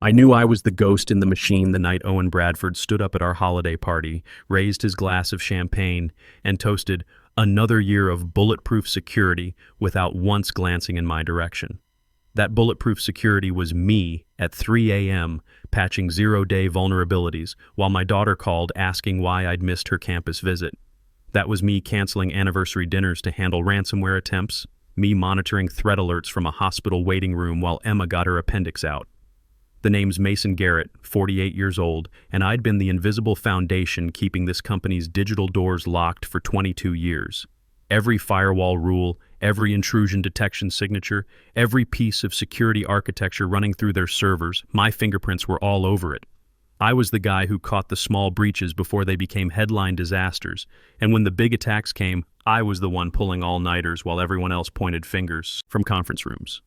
I knew I was the ghost in the machine the night Owen Bradford stood up at our holiday party, raised his glass of champagne, and toasted another year of bulletproof security without once glancing in my direction. That bulletproof security was me at 3 a.m. patching zero-day vulnerabilities while my daughter called asking why I'd missed her campus visit. That was me canceling anniversary dinners to handle ransomware attempts, me monitoring threat alerts from a hospital waiting room while Emma got her appendix out. The name's Mason Garrett, 48 years old, and I'd been the invisible foundation keeping this company's digital doors locked for 22 years. Every firewall rule, every intrusion detection signature, every piece of security architecture running through their servers, my fingerprints were all over it. I was the guy who caught the small breaches before they became headline disasters, and when the big attacks came, I was the one pulling all-nighters while everyone else pointed fingers from conference rooms.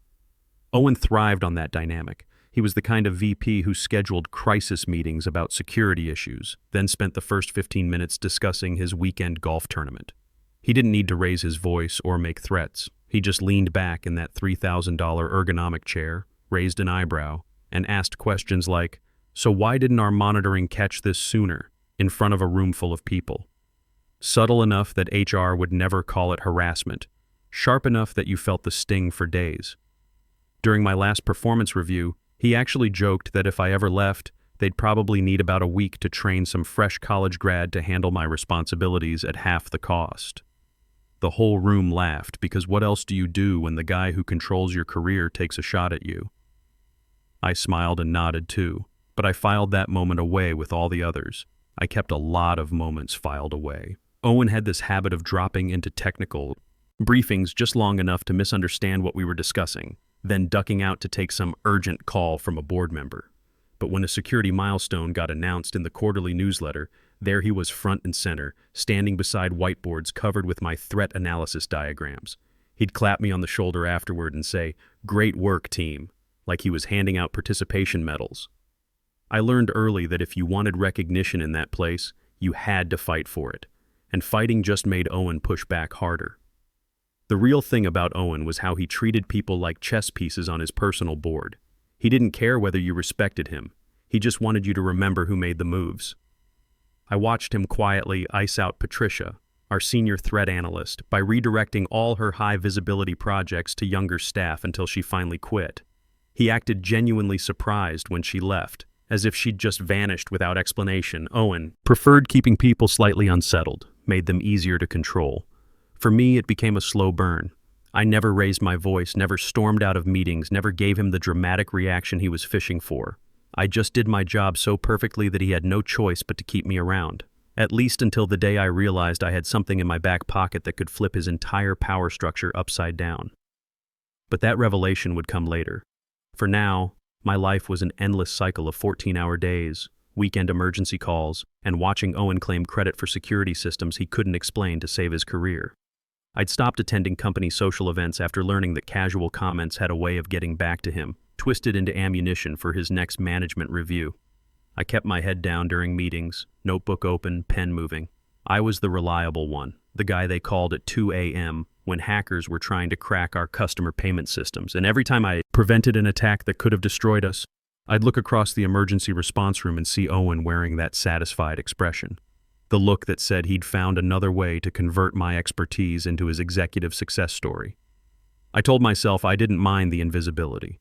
Owen thrived on that dynamic. He was the kind of VP who scheduled crisis meetings about security issues, then spent the first 15 minutes discussing his weekend golf tournament. He didn't need to raise his voice or make threats. He just leaned back in that $3,000 ergonomic chair, raised an eyebrow, and asked questions like, "So why didn't our monitoring catch this sooner?" in front of a room full of people. Subtle enough that HR would never call it harassment. Sharp enough that you felt the sting for days. During my last performance review, he actually joked that if I ever left, they'd probably need about a week to train some fresh college grad to handle my responsibilities at half the cost. The whole room laughed because what else do you do when the guy who controls your career takes a shot at you? I smiled and nodded too, but I filed that moment away with all the others. I kept a lot of moments filed away. Owen had this habit of dropping into technical briefings just long enough to misunderstand what we were discussing, then ducking out to take some urgent call from a board member. But when a security milestone got announced in the quarterly newsletter, there he was front and center, standing beside whiteboards covered with my threat analysis diagrams. He'd clap me on the shoulder afterward and say, "Great work, team," like he was handing out participation medals. I learned early that if you wanted recognition in that place, you had to fight for it, and fighting just made Owen push back harder. The real thing about Owen was how he treated people like chess pieces on his personal board. He didn't care whether you respected him. He just wanted you to remember who made the moves. I watched him quietly ice out Patricia, our senior threat analyst, by redirecting all her high-visibility projects to younger staff until she finally quit. He acted genuinely surprised when she left, as if she'd just vanished without explanation. Owen preferred keeping people slightly unsettled, made them easier to control. For me, it became a slow burn. I never raised my voice, never stormed out of meetings, never gave him the dramatic reaction he was fishing for. I just did my job so perfectly that he had no choice but to keep me around, at least until the day I realized I had something in my back pocket that could flip his entire power structure upside down. But that revelation would come later. For now, my life was an endless cycle of 14-hour days, weekend emergency calls, and watching Owen claim credit for security systems he couldn't explain to save his career. I'd stopped attending company social events after learning that casual comments had a way of getting back to him, twisted into ammunition for his next management review. I kept my head down during meetings, notebook open, pen moving. I was the reliable one, the guy they called at 2 a.m. when hackers were trying to crack our customer payment systems, and every time I prevented an attack that could have destroyed us, I'd look across the emergency response room and see Owen wearing that satisfied expression. The look that said he'd found another way to convert my expertise into his executive success story. I told myself I didn't mind the invisibility,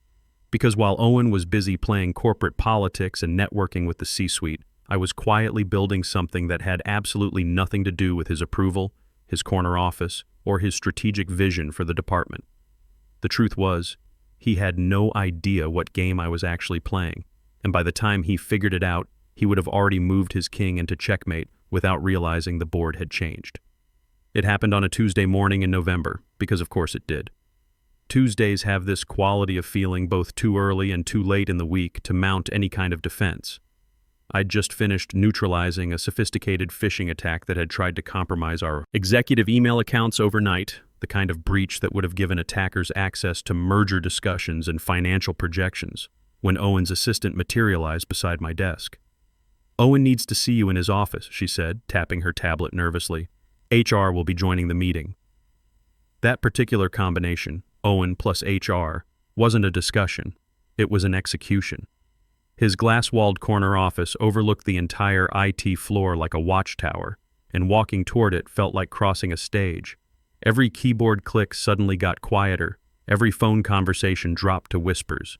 because while Owen was busy playing corporate politics and networking with the C-suite, I was quietly building something that had absolutely nothing to do with his approval, his corner office, or his strategic vision for the department. The truth was, he had no idea what game I was actually playing, and by the time he figured it out, he would have already moved his king into checkmate without realizing the board had changed. It happened on a Tuesday morning in November, because of course it did. Tuesdays have this quality of feeling both too early and too late in the week to mount any kind of defense. I'd just finished neutralizing a sophisticated phishing attack that had tried to compromise our executive email accounts overnight, the kind of breach that would have given attackers access to merger discussions and financial projections, when Owen's assistant materialized beside my desk. "Owen needs to see you in his office," she said, tapping her tablet nervously. "HR will be joining the meeting." That particular combination, Owen plus HR, wasn't a discussion. It was an execution. His glass-walled corner office overlooked the entire IT floor like a watchtower, and walking toward it felt like crossing a stage. Every keyboard click suddenly got quieter, every phone conversation dropped to whispers.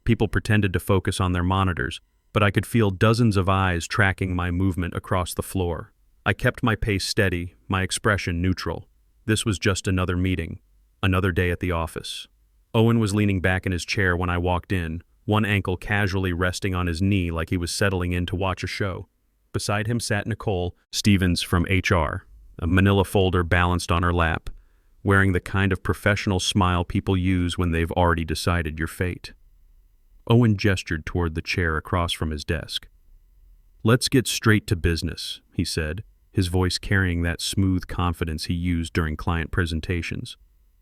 People pretended to focus on their monitors, but I could feel dozens of eyes tracking my movement across the floor. I kept my pace steady, my expression neutral. This was just another meeting, another day at the office. Owen was leaning back in his chair when I walked in, one ankle casually resting on his knee like he was settling in to watch a show. Beside him sat Nicole Stevens from HR, a manila folder balanced on her lap, wearing the kind of professional smile people use when they've already decided your fate. Owen gestured toward the chair across from his desk. "Let's get straight to business," he said, his voice carrying that smooth confidence he used during client presentations.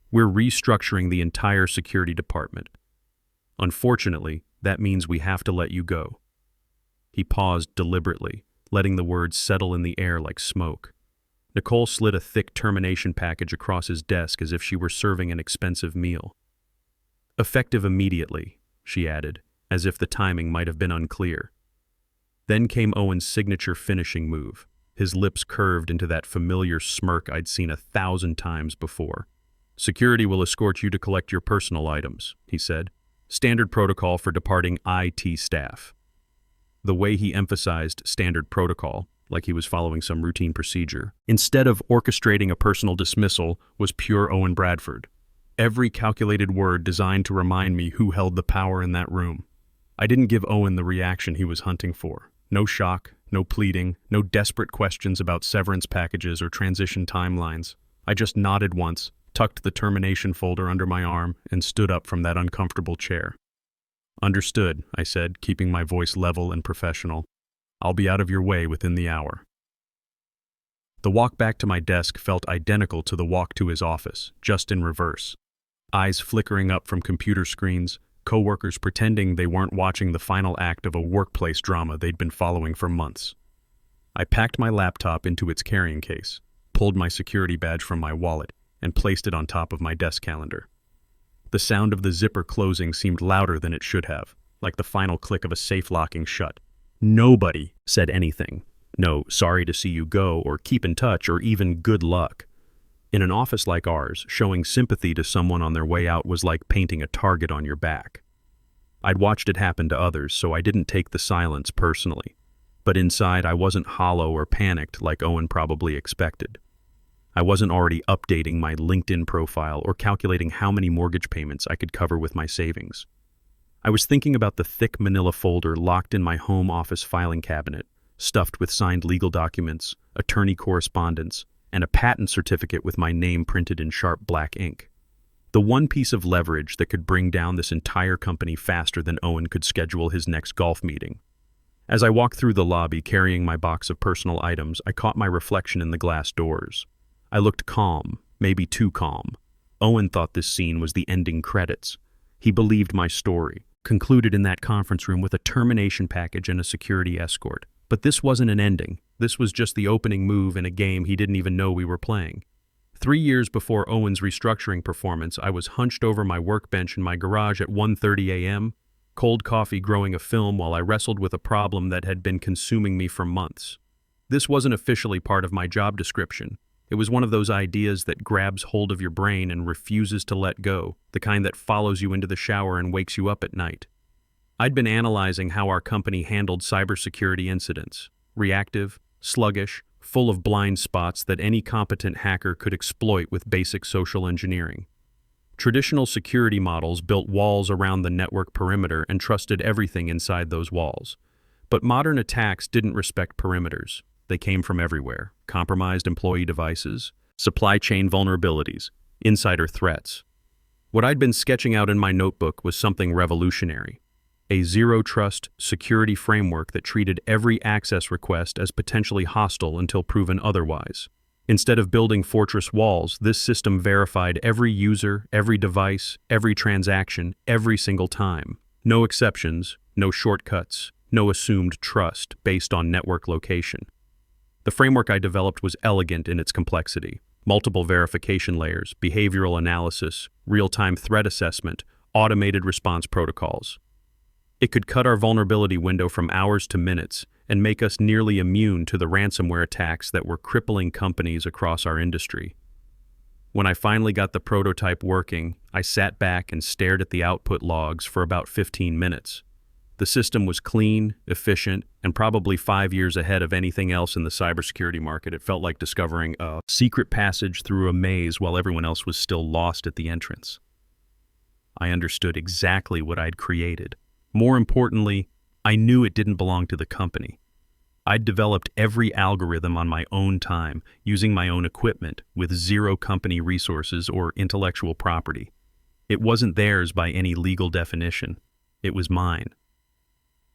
"We're restructuring the entire security department. Unfortunately, that means we have to let you go." He paused deliberately, letting the words settle in the air like smoke. Nicole slid a thick termination package across his desk as if she were serving an expensive meal. "Effective immediately," she added, as if the timing might have been unclear. Then came Owen's signature finishing move. His lips curved into that familiar smirk I'd seen 1,000 times before. "Security will escort you to collect your personal items," he said. "Standard protocol for departing IT staff." The way he emphasized standard protocol, like he was following some routine procedure, instead of orchestrating a personal dismissal, was pure Owen Bradford. Every calculated word designed to remind me who held the power in that room. I didn't give Owen the reaction he was hunting for. No shock, no pleading, no desperate questions about severance packages or transition timelines. I just nodded once, tucked the termination folder under my arm, and stood up from that uncomfortable chair. "Understood," I said, keeping my voice level and professional. "I'll be out of your way within the hour." The walk back to my desk felt identical to the walk to his office, just in reverse. Eyes flickering up from computer screens, coworkers pretending they weren't watching the final act of a workplace drama they'd been following for months. I packed my laptop into its carrying case, pulled my security badge from my wallet, and placed it on top of my desk calendar. The sound of the zipper closing seemed louder than it should have, like the final click of a safe locking shut. Nobody said anything. No, "sorry to see you go," or "keep in touch," or even "good luck." In an office like ours, showing sympathy to someone on their way out was like painting a target on your back. I'd watched it happen to others, so I didn't take the silence personally. But inside, I wasn't hollow or panicked like Owen probably expected. I wasn't already updating my LinkedIn profile or calculating how many mortgage payments I could cover with my savings. I was thinking about the thick manila folder locked in my home office filing cabinet, stuffed with signed legal documents, attorney correspondence, and a patent certificate with my name printed in sharp black ink. The one piece of leverage that could bring down this entire company faster than Owen could schedule his next golf meeting. As I walked through the lobby carrying my box of personal items, I caught my reflection in the glass doors. I looked calm, maybe too calm. Owen thought this scene was the ending credits. He believed my story, concluded in that conference room with a termination package and a security escort. But this wasn't an ending. This was just the opening move in a game he didn't even know we were playing. 3 years before Owen's restructuring performance, I was hunched over my workbench in my garage at 1:30 a.m., cold coffee growing a film while I wrestled with a problem that had been consuming me for months. This wasn't officially part of my job description. It was one of those ideas that grabs hold of your brain and refuses to let go, the kind that follows you into the shower and wakes you up at night. I'd been analyzing how our company handled cybersecurity incidents. Reactive, sluggish, full of blind spots that any competent hacker could exploit with basic social engineering. Traditional security models built walls around the network perimeter and trusted everything inside those walls. But modern attacks didn't respect perimeters. They came from everywhere: compromised employee devices, supply chain vulnerabilities, insider threats. What I'd been sketching out in my notebook was something revolutionary. A zero-trust security framework that treated every access request as potentially hostile until proven otherwise. Instead of building fortress walls, this system verified every user, every device, every transaction, every single time. No exceptions, no shortcuts, no assumed trust based on network location. The framework I developed was elegant in its complexity. Multiple verification layers, behavioral analysis, real-time threat assessment, automated response protocols. It could cut our vulnerability window from hours to minutes and make us nearly immune to the ransomware attacks that were crippling companies across our industry. When I finally got the prototype working, I sat back and stared at the output logs for about 15 minutes. The system was clean, efficient, and probably 5 years ahead of anything else in the cybersecurity market. It felt like discovering a secret passage through a maze while everyone else was still lost at the entrance. I understood exactly what I'd created. More importantly, I knew it didn't belong to the company. I'd developed every algorithm on my own time, using my own equipment, with zero company resources or intellectual property. It wasn't theirs by any legal definition. It was mine.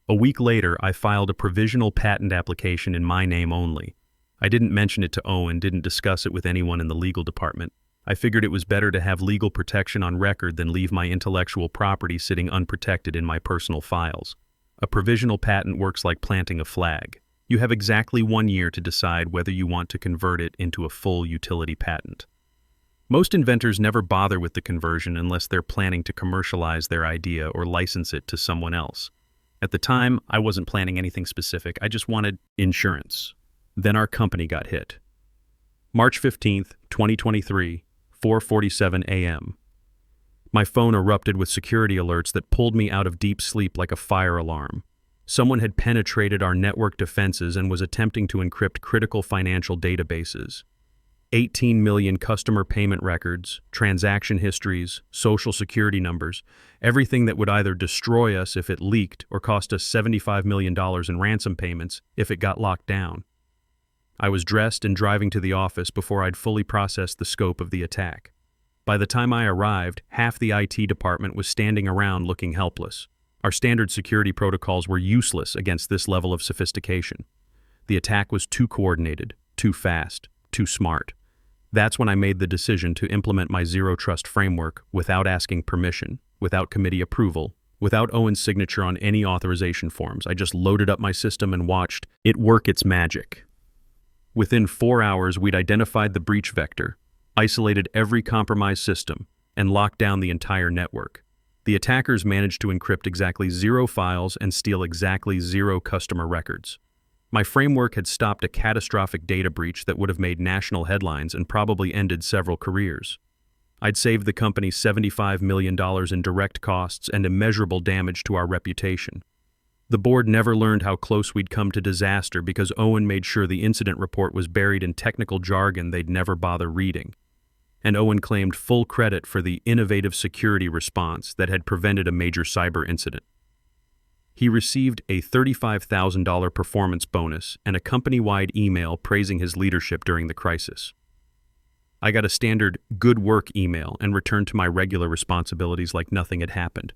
A week later, I filed a provisional patent application in my name only. I didn't mention it to Owen, didn't discuss it with anyone in the legal department. I figured it was better to have legal protection on record than leave my intellectual property sitting unprotected in my personal files. A provisional patent works like planting a flag. You have exactly 1 year to decide whether you want to convert it into a full utility patent. Most inventors never bother with the conversion unless they're planning to commercialize their idea or license it to someone else. At the time, I wasn't planning anything specific. I just wanted insurance. Then our company got hit. March 15th, 2023, 4:47 a.m. My phone erupted with security alerts that pulled me out of deep sleep like a fire alarm. Someone had penetrated our network defenses and was attempting to encrypt critical financial databases. 18 million customer payment records, transaction histories, social security numbers, everything that would either destroy us if it leaked or cost us $75 million in ransom payments if it got locked down. I was dressed and driving to the office before I'd fully processed the scope of the attack. By the time I arrived, half the IT department was standing around looking helpless. Our standard security protocols were useless against this level of sophistication. The attack was too coordinated, too fast, too smart. That's when I made the decision to implement my Zero Trust framework without asking permission, without committee approval, without Owen's signature on any authorization forms. I just loaded up my system and watched it work its magic. Within 4 hours, we'd identified the breach vector, isolated every compromised system, and locked down the entire network. The attackers managed to encrypt exactly 0 files and steal exactly 0 customer records. My framework had stopped a catastrophic data breach that would have made national headlines and probably ended several careers. I'd saved the company $75 million in direct costs and immeasurable damage to our reputation. The board never learned how close we'd come to disaster because Owen made sure the incident report was buried in technical jargon they'd never bother reading. And Owen claimed full credit for the innovative security response that had prevented a major cyber incident. He received a $35,000 performance bonus and a company-wide email praising his leadership during the crisis. I got a standard good work email and returned to my regular responsibilities like nothing had happened.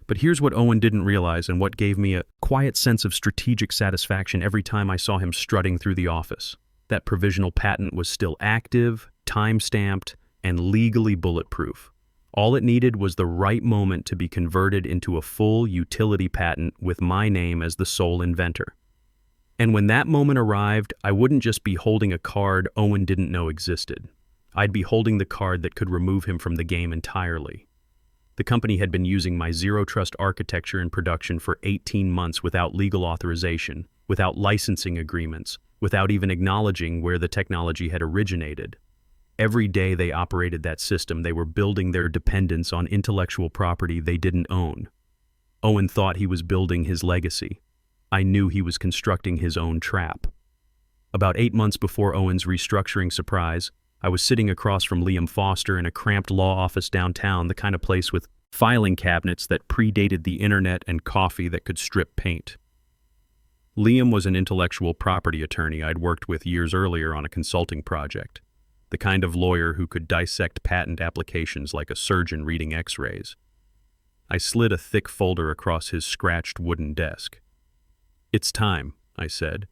But here's what Owen didn't realize and what gave me a quiet sense of strategic satisfaction every time I saw him strutting through the office. That provisional patent was still active, time-stamped, and legally bulletproof. All it needed was the right moment to be converted into a full utility patent with my name as the sole inventor. And when that moment arrived, I wouldn't just be holding a card Owen didn't know existed. I'd be holding the card that could remove him from the game entirely. The company had been using my Zero Trust architecture in production for 18 months without legal authorization, without licensing agreements, without even acknowledging where the technology had originated. Every day they operated that system, they were building their dependence on intellectual property they didn't own. Owen thought he was building his legacy. I knew he was constructing his own trap. About 8 months before Owen's restructuring surprise, I was sitting across from Liam Foster in a cramped law office downtown, the kind of place with filing cabinets that predated the internet and coffee that could strip paint. Liam was an intellectual property attorney I'd worked with years earlier on a consulting project. The kind of lawyer who could dissect patent applications like a surgeon reading x-rays. I slid a thick folder across his scratched wooden desk. "It's time," I said.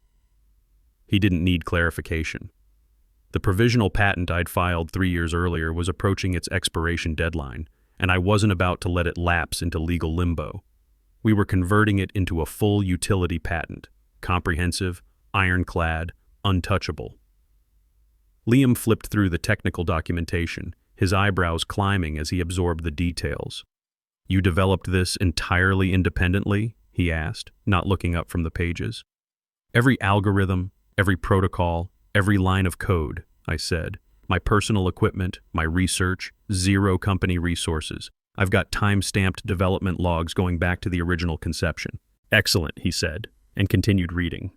He didn't need clarification. The provisional patent I'd filed 3 years earlier was approaching its expiration deadline, and I wasn't about to let it lapse into legal limbo. We were converting it into a full utility patent, comprehensive, ironclad, untouchable. Liam flipped through the technical documentation, his eyebrows climbing as he absorbed the details. "You developed this entirely independently?" he asked, not looking up from the pages. Every algorithm, every protocol, every line of code, I said. My personal equipment, my research, zero company resources. I've got time-stamped development logs going back to the original conception. Excellent, he said, and continued reading.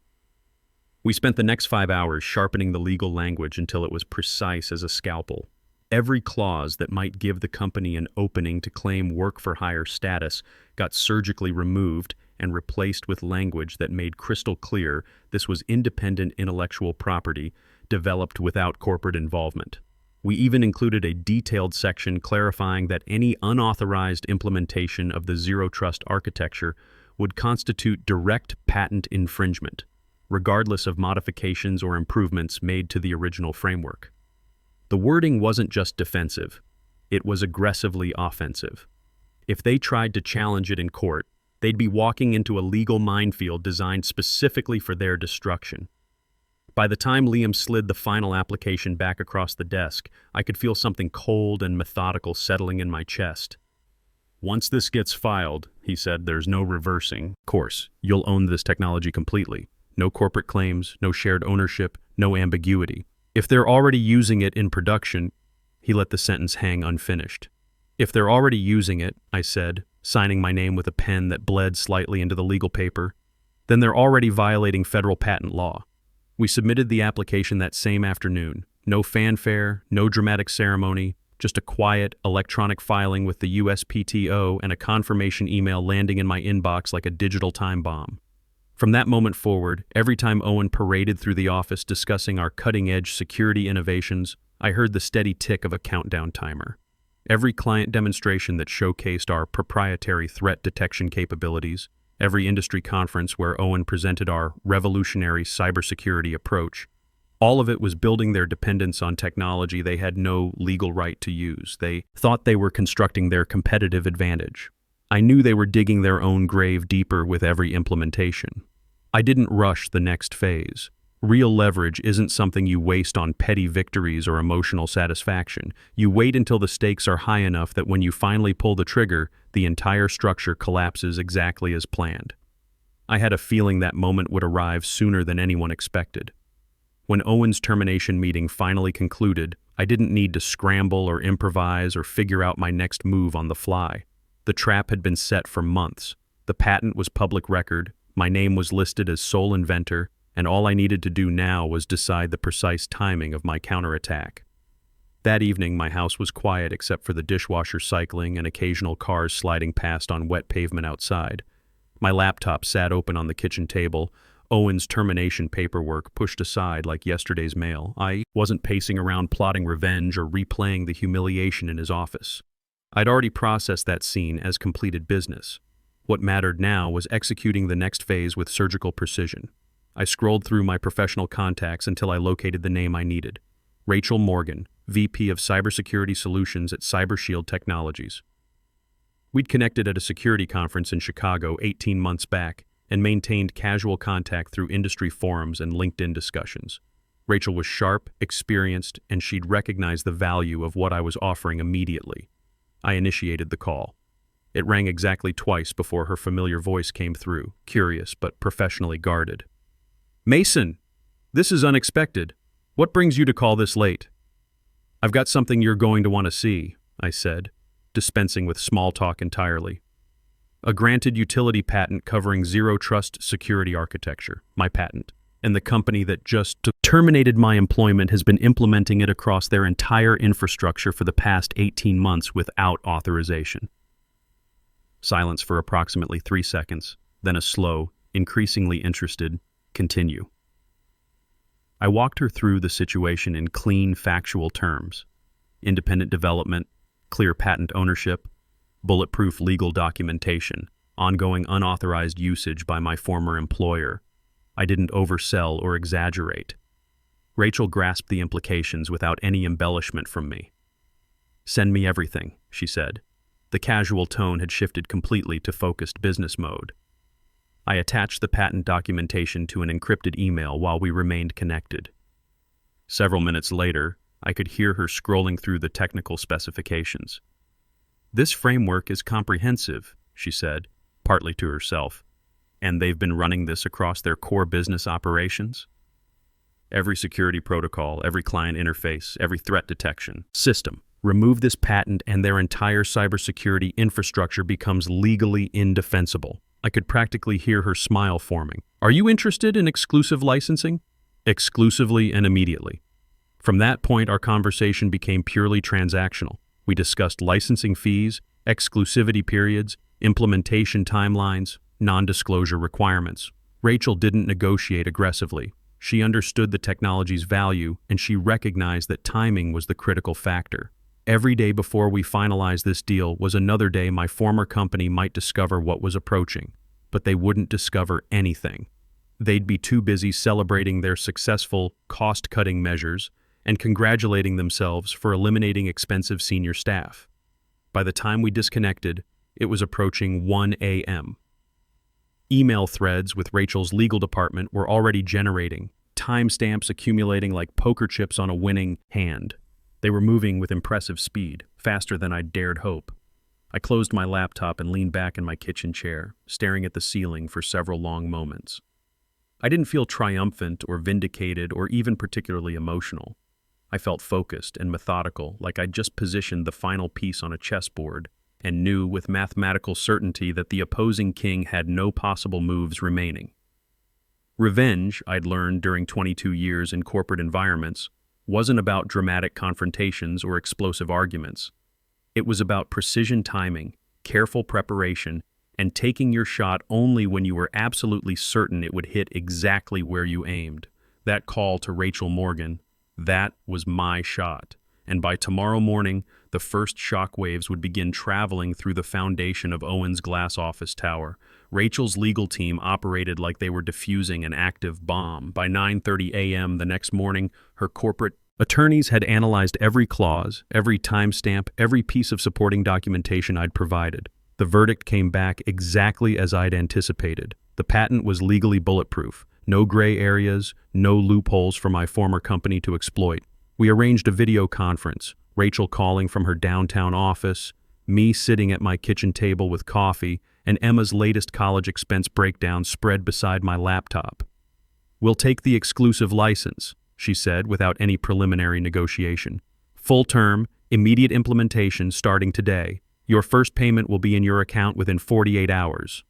We spent the next 5 hours sharpening the legal language until it was precise as a scalpel. Every clause that might give the company an opening to claim work-for-hire status got surgically removed and replaced with language that made crystal clear this was independent intellectual property developed without corporate involvement. We even included a detailed section clarifying that any unauthorized implementation of the zero-trust architecture would constitute direct patent infringement, regardless of modifications or improvements made to the original framework. The wording wasn't just defensive, it was aggressively offensive. If they tried to challenge it in court, they'd be walking into a legal minefield designed specifically for their destruction. By the time Liam slid the final application back across the desk, I could feel something cold and methodical settling in my chest. Once this gets filed, he said, there's no reversing. Of course, you'll own this technology completely. No corporate claims, no shared ownership, no ambiguity. If they're already using it in production, he let the sentence hang unfinished. If they're already using it, I said, signing my name with a pen that bled slightly into the legal paper, then they're already violating federal patent law. We submitted the application that same afternoon. No fanfare, no dramatic ceremony, just a quiet, electronic filing with the USPTO and a confirmation email landing in my inbox like a digital time bomb. From that moment forward, every time Owen paraded through the office discussing our cutting-edge security innovations, I heard the steady tick of a countdown timer. Every client demonstration that showcased our proprietary threat detection capabilities, every industry conference where Owen presented our revolutionary cybersecurity approach, all of it was building their dependence on technology they had no legal right to use. They thought they were constructing their competitive advantage. I knew they were digging their own grave deeper with every implementation. I didn't rush the next phase. Real leverage isn't something you waste on petty victories or emotional satisfaction. You wait until the stakes are high enough that when you finally pull the trigger, the entire structure collapses exactly as planned. I had a feeling that moment would arrive sooner than anyone expected. When Owen's termination meeting finally concluded, I didn't need to scramble or improvise or figure out my next move on the fly. The trap had been set for months. The patent was public record, my name was listed as sole inventor, and all I needed to do now was decide the precise timing of my counterattack. That evening, my house was quiet except for the dishwasher cycling and occasional cars sliding past on wet pavement outside. My laptop sat open on the kitchen table, Owen's termination paperwork pushed aside like yesterday's mail. I wasn't pacing around plotting revenge or replaying the humiliation in his office. I'd already processed that scene as completed business. What mattered now was executing the next phase with surgical precision. I scrolled through my professional contacts until I located the name I needed. Rachel Morgan, VP of Cybersecurity Solutions at CyberShield Technologies. We'd connected at a security conference in Chicago 18 months back and maintained casual contact through industry forums and LinkedIn discussions. Rachel was sharp, experienced, and she'd recognized the value of what I was offering immediately. I initiated the call. It rang exactly twice before her familiar voice came through, curious but professionally guarded. "Mason, this is unexpected. What brings you to call this late?" "I've got something you're going to want to see," I said, dispensing with small talk entirely. "A granted utility patent covering zero-trust security architecture, my patent, and the company that just terminated my employment has been implementing it across their entire infrastructure for the past 18 months without authorization." Silence for approximately 3 seconds, then a slow, increasingly interested, "Continue." I walked her through the situation in clean, factual terms. Independent development, clear patent ownership, bulletproof legal documentation, ongoing unauthorized usage by my former employer. I didn't oversell or exaggerate. Rachel grasped the implications without any embellishment from me. "Send me everything," she said. The casual tone had shifted completely to focused business mode. I attached the patent documentation to an encrypted email while we remained connected. Several minutes later, I could hear her scrolling through the technical specifications. "This framework is comprehensive," she said, partly to herself. And they've been running this across their core business operations? Every security protocol, every client interface, every threat detection system. Remove this patent and their entire cybersecurity infrastructure becomes legally indefensible. I could practically hear her smile forming. Are you interested in exclusive licensing? Exclusively and immediately. From that point, our conversation became purely transactional. We discussed licensing fees, exclusivity periods, implementation timelines, non-disclosure requirements. Rachel didn't negotiate aggressively. She understood the technology's value, and she recognized that timing was the critical factor. Every day before we finalized this deal was another day my former company might discover what was approaching, but they wouldn't discover anything. They'd be too busy celebrating their successful cost-cutting measures and congratulating themselves for eliminating expensive senior staff. By the time we disconnected, it was approaching 1 a.m. Email threads with Rachel's legal department were already generating, timestamps accumulating like poker chips on a winning hand. They were moving with impressive speed, faster than I'd dared hope. I closed my laptop and leaned back in my kitchen chair, staring at the ceiling for several long moments. I didn't feel triumphant or vindicated or even particularly emotional. I felt focused and methodical, like I'd just positioned the final piece on a chessboard and knew with mathematical certainty that the opposing king had no possible moves remaining. Revenge, I'd learned during 22 years in corporate environments, wasn't about dramatic confrontations or explosive arguments. It was about precision timing, careful preparation, and taking your shot only when you were absolutely certain it would hit exactly where you aimed. That call to Rachel Morgan, that was my shot. And by tomorrow morning, the first shockwaves would begin traveling through the foundation of Owen's glass office tower. Rachel's legal team operated like they were defusing an active bomb. By 9:30 a.m. the next morning, her corporate attorneys had analyzed every clause, every timestamp, every piece of supporting documentation I'd provided. The verdict came back exactly as I'd anticipated. The patent was legally bulletproof. No gray areas, no loopholes for my former company to exploit. We arranged a video conference, Rachel calling from her downtown office, me sitting at my kitchen table with coffee, and Emma's latest college expense breakdown spread beside my laptop. "We'll take the exclusive license," she said without any preliminary negotiation. "Full term, immediate implementation starting today. Your first payment will be in your account within 48 hours.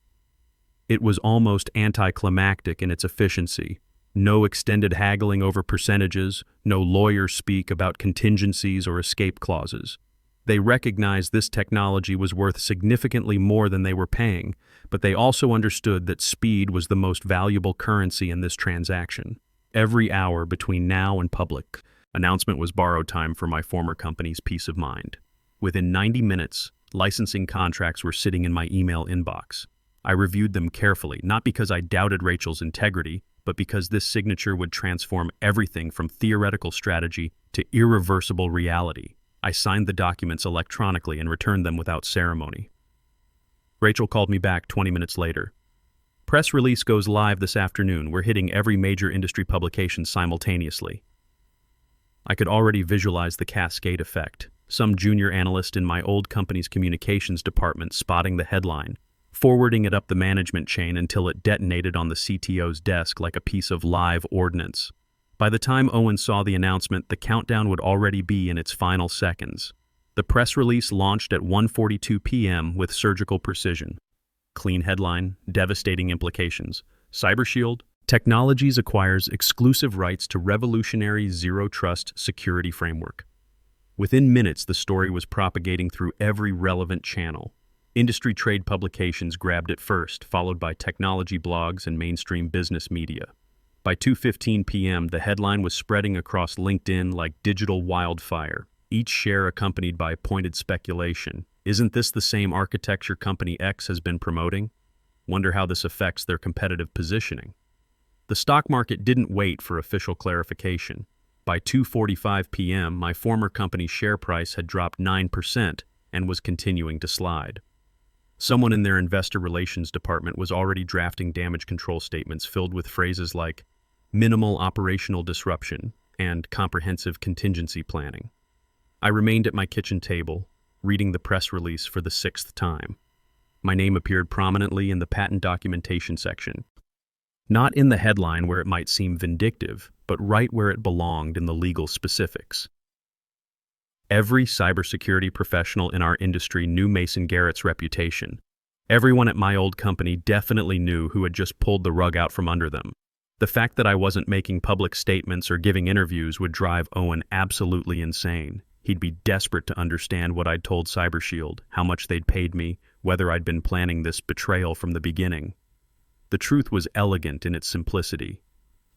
It was almost anticlimactic in its efficiency. No extended haggling over percentages, no lawyer speak about contingencies or escape clauses. They recognized this technology was worth significantly more than they were paying, but they also understood that speed was the most valuable currency in this transaction. Every hour between now and public announcement was borrowed time for my former company's peace of mind. Within 90 minutes, licensing contracts were sitting in my email inbox. I reviewed them carefully, not because I doubted Rachel's integrity, but because this signature would transform everything from theoretical strategy to irreversible reality. I signed the documents electronically and returned them without ceremony. Rachel called me back 20 minutes later. "Press release goes live this afternoon. We're hitting every major industry publication simultaneously." I could already visualize the cascade effect. Some junior analyst in my old company's communications department spotting the headline, forwarding it up the management chain until it detonated on the CTO's desk like a piece of live ordnance. By the time Owen saw the announcement, the countdown would already be in its final seconds. The press release launched at 1:42 p.m. with surgical precision. Clean headline, devastating implications. CyberShield Technologies acquires exclusive rights to revolutionary zero-trust security framework. Within minutes, the story was propagating through every relevant channel. Industry trade publications grabbed it first, followed by technology blogs and mainstream business media. By 2:15 p.m., the headline was spreading across LinkedIn like digital wildfire, each share accompanied by pointed speculation. Isn't this the same architecture company X has been promoting? Wonder how this affects their competitive positioning. The stock market didn't wait for official clarification. By 2:45 p.m., my former company's share price had dropped 9% and was continuing to slide. Someone in their investor relations department was already drafting damage control statements filled with phrases like minimal operational disruption and comprehensive contingency planning. I remained at my kitchen table, reading the press release for the 6th time. My name appeared prominently in the patent documentation section. Not in the headline where it might seem vindictive, but right where it belonged in the legal specifics. Every cybersecurity professional in our industry knew Mason Garrett's reputation. Everyone at my old company definitely knew who had just pulled the rug out from under them. The fact that I wasn't making public statements or giving interviews would drive Owen absolutely insane. He'd be desperate to understand what I'd told CyberShield, how much they'd paid me, whether I'd been planning this betrayal from the beginning. The truth was elegant in its simplicity.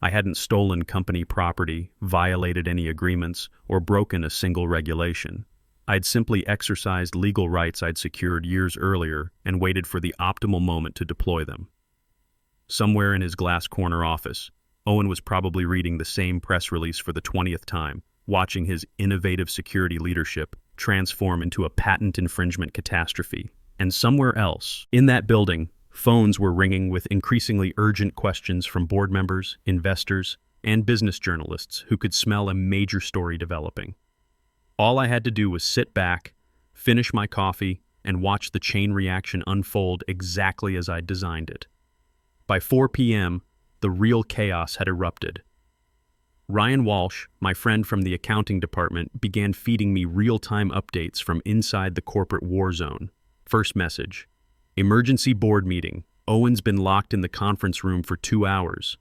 I hadn't stolen company property, violated any agreements, or broken a single regulation. I'd simply exercised legal rights I'd secured years earlier and waited for the optimal moment to deploy them. Somewhere in his glass corner office, Owen was probably reading the same press release for the 20th time, watching his innovative security leadership transform into a patent infringement catastrophe. And somewhere else, in that building, phones were ringing with increasingly urgent questions from board members, investors, and business journalists who could smell a major story developing. All I had to do was sit back, finish my coffee, and watch the chain reaction unfold exactly as I'd designed it. By 4 p.m., the real chaos had erupted. Ryan Walsh, my friend from the accounting department, began feeding me real-time updates from inside the corporate war zone. First message: emergency board meeting. Owen's been locked in the conference room for 2 hours.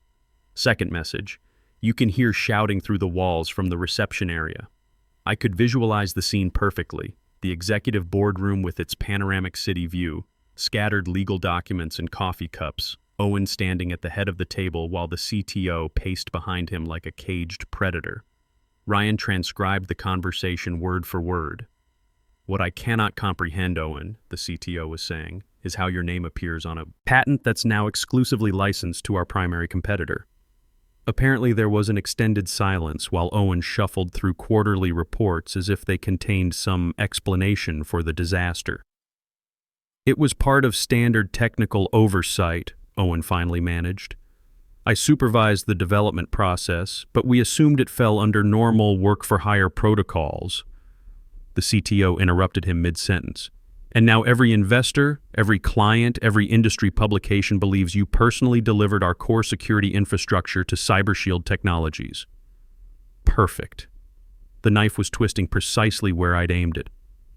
Second message: you can hear shouting through the walls from the reception area. I could visualize the scene perfectly. The executive boardroom with its panoramic city view, scattered legal documents and coffee cups, Owen standing at the head of the table while the CTO paced behind him like a caged predator. Ryan transcribed the conversation word for word. "What I cannot comprehend, Owen," the CTO was saying, "is how your name appears on a patent that's now exclusively licensed to our primary competitor." Apparently there was an extended silence while Owen shuffled through quarterly reports as if they contained some explanation for the disaster. "It was part of standard technical oversight," Owen finally managed. "I supervised the development process, but we assumed it fell under normal work-for-hire protocols." The CTO interrupted him mid-sentence. "And now every investor, every client, every industry publication believes you personally delivered our core security infrastructure to CyberShield Technologies." Perfect. The knife was twisting precisely where I'd aimed it.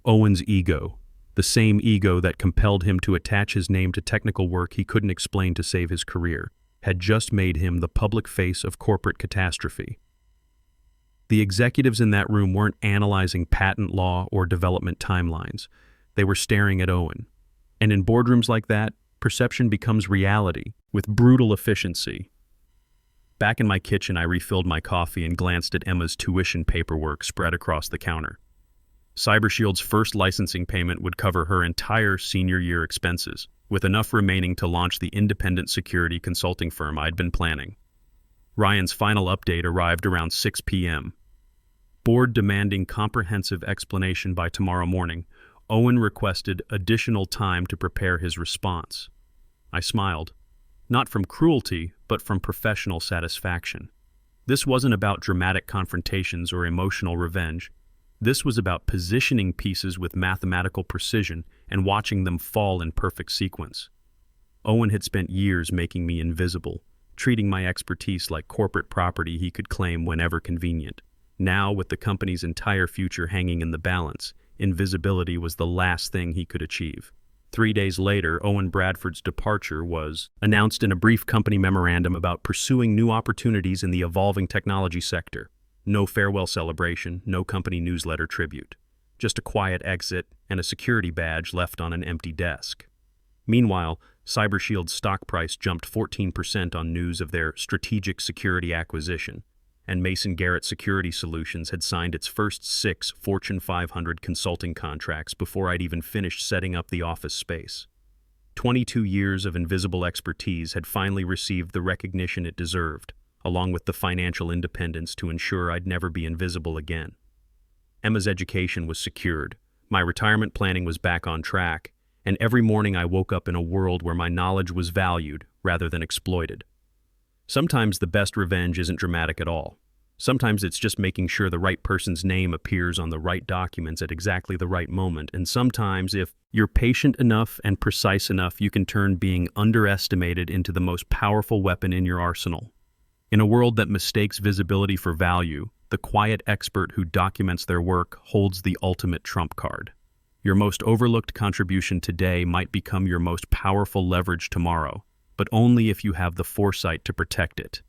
Owen's ego, the same ego that compelled him to attach his name to technical work he couldn't explain to save his career, had just made him the public face of corporate catastrophe. The executives in that room weren't analyzing patent law or development timelines. They were staring at Owen. And in boardrooms like that, perception becomes reality, with brutal efficiency. Back in my kitchen, I refilled my coffee and glanced at Emma's tuition paperwork spread across the counter. CyberShield's first licensing payment would cover her entire senior year expenses, with enough remaining to launch the independent security consulting firm I'd been planning. Ryan's final update arrived around 6 p.m. Board demanding comprehensive explanation by tomorrow morning, Owen requested additional time to prepare his response. I smiled, not from cruelty, but from professional satisfaction. This wasn't about dramatic confrontations or emotional revenge. This was about positioning pieces with mathematical precision and watching them fall in perfect sequence. Owen had spent years making me invisible, treating my expertise like corporate property he could claim whenever convenient. Now, with the company's entire future hanging in the balance, invisibility was the last thing he could achieve. 3 days later, Owen Bradford's departure was announced in a brief company memorandum about pursuing new opportunities in the evolving technology sector. No farewell celebration, no company newsletter tribute. Just a quiet exit and a security badge left on an empty desk. Meanwhile, CyberShield's stock price jumped 14% on news of their strategic security acquisition, and Mason Garrett Security Solutions had signed its first 6 Fortune 500 consulting contracts before I'd even finished setting up the office space. 22 years of invisible expertise had finally received the recognition it deserved, along with the financial independence to ensure I'd never be invisible again. Emma's education was secured, my retirement planning was back on track, and every morning I woke up in a world where my knowledge was valued rather than exploited. Sometimes the best revenge isn't dramatic at all. Sometimes it's just making sure the right person's name appears on the right documents at exactly the right moment. And sometimes, if you're patient enough and precise enough, you can turn being underestimated into the most powerful weapon in your arsenal. In a world that mistakes visibility for value, the quiet expert who documents their work holds the ultimate trump card. Your most overlooked contribution today might become your most powerful leverage tomorrow, but only if you have the foresight to protect it.